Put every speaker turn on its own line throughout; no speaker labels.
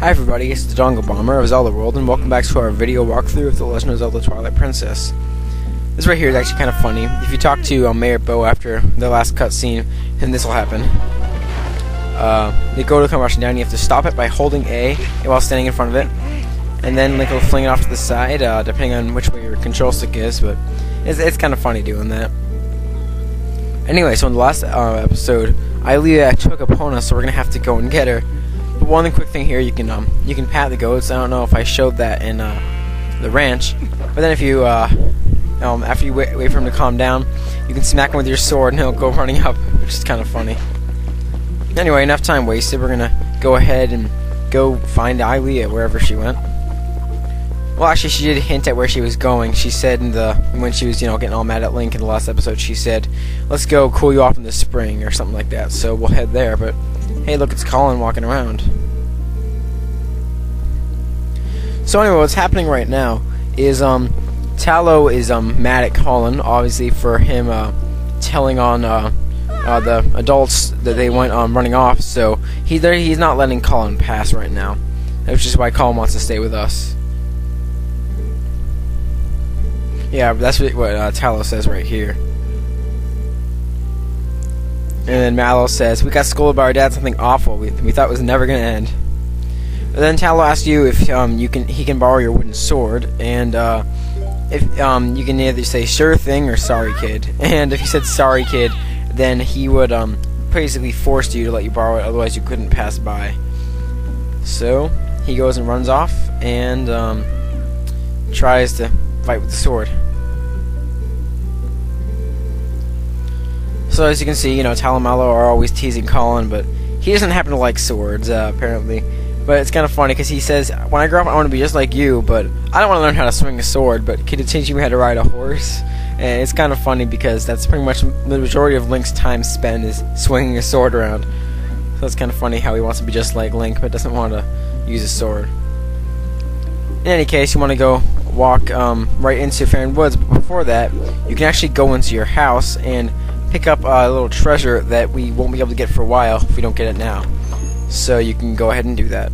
Hi everybody, it's the DodongoBomber of Zelda World, and welcome back to our video walkthrough of The Legend of Zelda Twilight Princess. This right here is actually kind of funny. If you talk to Mayor Bo after the last cutscene, then this will happen. The Goat will come rushing down, you have to stop it by holding A while standing in front of it, and then Link will fling it off to the side, depending on which way your control stick is, but it's kind of funny doing that. Anyway, so in the last episode, Ilia took Epona, so we're going to have to go and get her. But one quick thing here, you can pat the goats. I don't know if I showed that in the ranch, but then if you after you wait for him to calm down, you can smack him with your sword and he'll go running up, which is kind of funny. Anyway, enough time wasted. We're gonna go ahead and go find Ilia wherever she went. Well, actually, she did hint at where she was going. She said when she was getting all mad at Link in the last episode, she said, "Let's go cool you off in the spring" or something like that. So we'll head there. But hey, look, it's Colin walking around. So anyway, what's happening right now is Tallow is mad at Colin, obviously, for him telling on the adults that they went running off. So he's not letting Colin pass right now, which is why Colin wants to stay with us. Yeah, that's what Tallow says right here. And then Mallow says, "We got scolded by our dad, something awful. We thought it was never gonna end." And then Tallow asks you if he can borrow your wooden sword, and if you can either say "sure thing" or "sorry kid." And if you said "sorry kid," then he would basically force you to let you borrow it, otherwise you couldn't pass by. So he goes and runs off and tries to fight with the sword. So as you can see, Tallow and Mallow are always teasing Colin, but he doesn't happen to like swords, apparently. But it's kind of funny because he says, "When I grow up, I want to be just like you, but I don't want to learn how to swing a sword, but can you teach me how to ride a horse?" And it's kind of funny because that's pretty much the majority of Link's time spent is swinging a sword around. So it's kind of funny how he wants to be just like Link, but doesn't want to use a sword. In any case, you want to go walk right into Faron Woods, but before that, you can actually go into your house and pick up a little treasure that we won't be able to get for a while if we don't get it now. So you can go ahead and do that.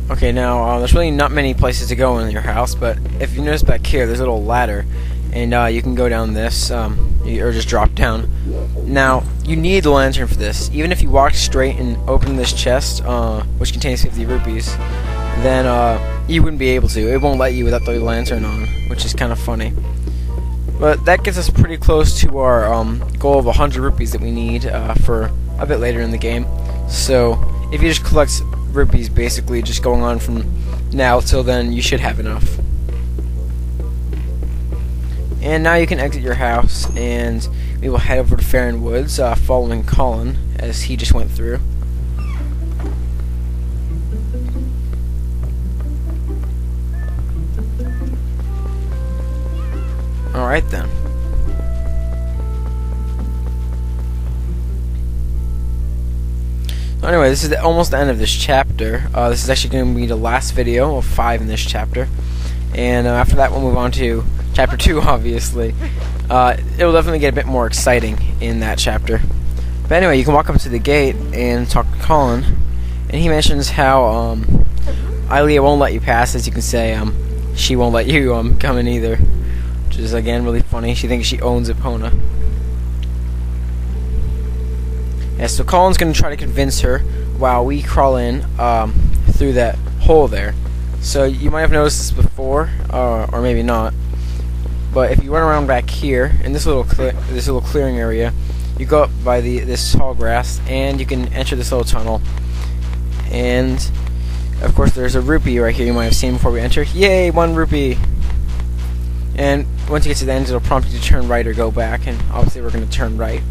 Okay, now there's really not many places to go in your house, but if you notice back here, there's a little ladder, and you can go down this, or just drop down. Now, you need the lantern for this. Even if you walk straight and open this chest, which contains 50 rupees, then you wouldn't be able to. It won't let you without the lantern on, which is kind of funny. But that gets us pretty close to our goal of 100 rupees that we need for a bit later in the game. So if you just collect rupees, basically just going on from now till then, you should have enough. And now you can exit your house, and we will head over to Faron Woods, following Colin as he just went through. Alright then. So anyway, this is almost the end of this chapter. This is actually going to be the last video of 5 in this chapter. And after that we'll move on to chapter 2, obviously. It will definitely get a bit more exciting in that chapter. But anyway, you can walk up to the gate and talk to Colin. And he mentions how Ilia won't let you pass. As you can say, she won't let you come in either. Which is, again, really funny. She thinks she owns Epona. Yeah, so Colin's going to try to convince her while we crawl in through that hole there. So you might have noticed this before, or maybe not. But if you run around back here in this little clearing area, you go up by this tall grass, and you can enter this little tunnel. And of course, there's a rupee right here. You might have seen before we enter. Yay, 1 rupee! And once you get to the end, it'll prompt you to turn right or go back, and obviously we're going to turn right.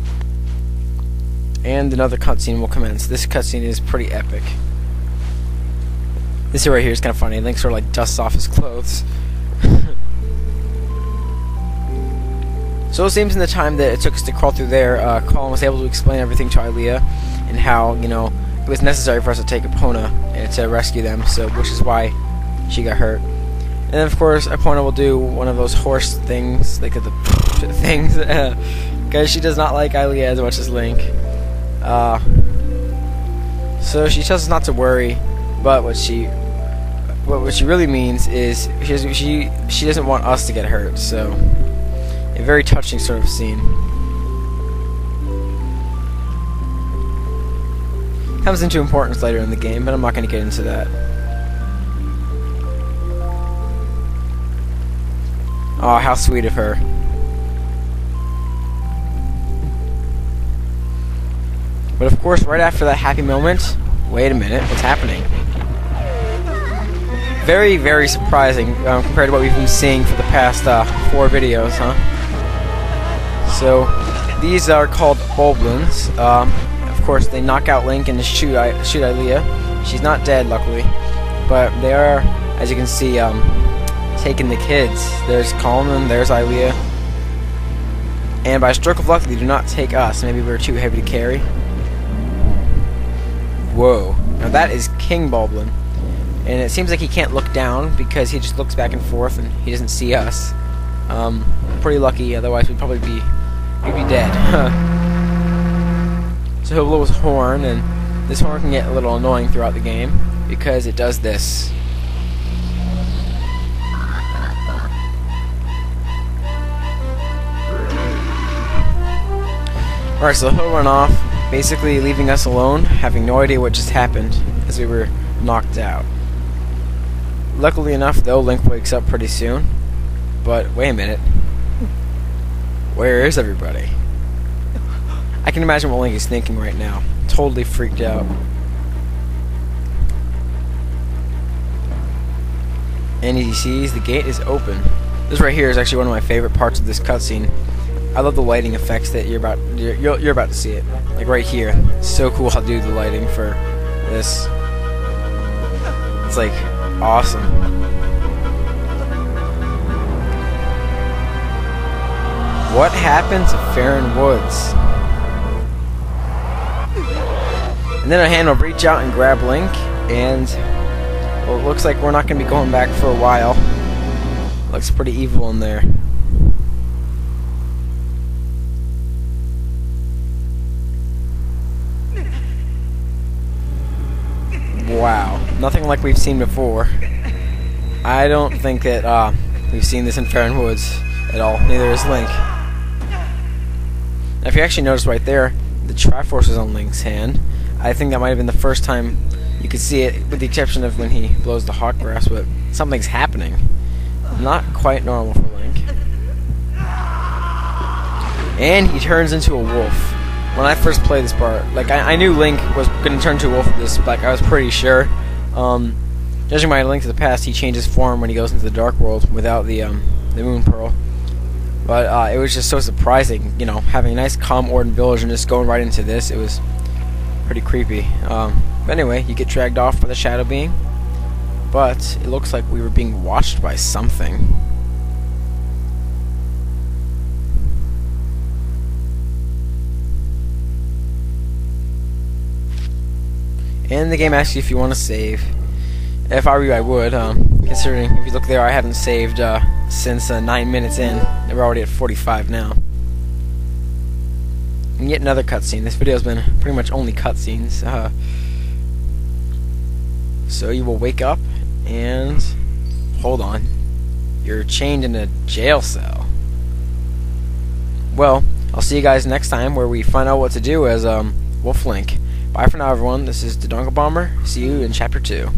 And another cutscene will commence. This cutscene is pretty epic. This right here is kind of funny. Link sort of like dusts off his clothes. So it seems in the time that it took us to crawl through there, Colin was able to explain everything to Ilia, and how, it was necessary for us to take Epona and to rescue them, so which is why she got hurt. And then, of course, Epona will do one of those horse things, like the things, because she does not like Ilia as much as Link. So she tells us not to worry, but what she really means is she doesn't want us to get hurt. So a very touching sort of scene. Comes into importance later in the game, but I'm not going to get into that. Oh, how sweet of her. But of course, right after that happy moment, wait a minute, what's happening? Very, very surprising compared to what we've been seeing for the past 4 videos, huh? So, these are called Boblins. Of course, they knock out Link and shoot Ilia. She's not dead, luckily. But they are, as you can see, taking the kids. There's Colin, there's Ilia. And by a stroke of luck, they do not take us. Maybe we're too heavy to carry. Whoa. Now that is King Boblin. And it seems like he can't look down because he just looks back and forth and he doesn't see us. Pretty lucky, otherwise we'd probably be dead. So he'll blow his horn, and this horn can get a little annoying throughout the game because it does this. Alright, so he'll run off, basically leaving us alone, having no idea what just happened as we were knocked out. Luckily enough, though, Link wakes up pretty soon. But wait a minute. Where is everybody? I can imagine what Link is thinking right now. Totally freaked out. And he sees the gate is open. This right here is actually one of my favorite parts of this cutscene. I love the lighting effects that you're about to see it. Like right here. It's so cool how to do the lighting for this. It's like awesome. What happened to Faron Woods? And then a hand will reach out and grab Link, and well, it looks like we're not going to be going back for a while. Looks pretty evil in there. Wow, nothing like we've seen before. I don't think that we've seen this in Faron Woods at all. Neither is Link. Now, if you actually notice right there, the Triforce is on Link's hand. I think that might have been the first time you could see it, with the exception of when he blows the hot grass, but something's happening. Not quite normal for Link. And he turns into a wolf. When I first played this part, like I knew Link was going to turn into a wolf with this, like I was pretty sure. Judging by Link to the Past, he changes form when he goes into the Dark World without the Moon Pearl. But it was just so surprising, you know, having a nice calm Ordon village and just going right into this. It was pretty creepy. But anyway, you get dragged off by the Shadow Being. But it looks like we were being watched by something. And the game asks you if you want to save. If I were you, I would. Considering, if you look there, I haven't saved since 9 minutes in. We're already at 45 now. And yet another cutscene. This video's been pretty much only cutscenes. So you will wake up and hold on. You're chained in a jail cell. Well, I'll see you guys next time where we find out what to do as Wolf Link. Bye for now, everyone. This is DodongoBomber. See you in Chapter 2.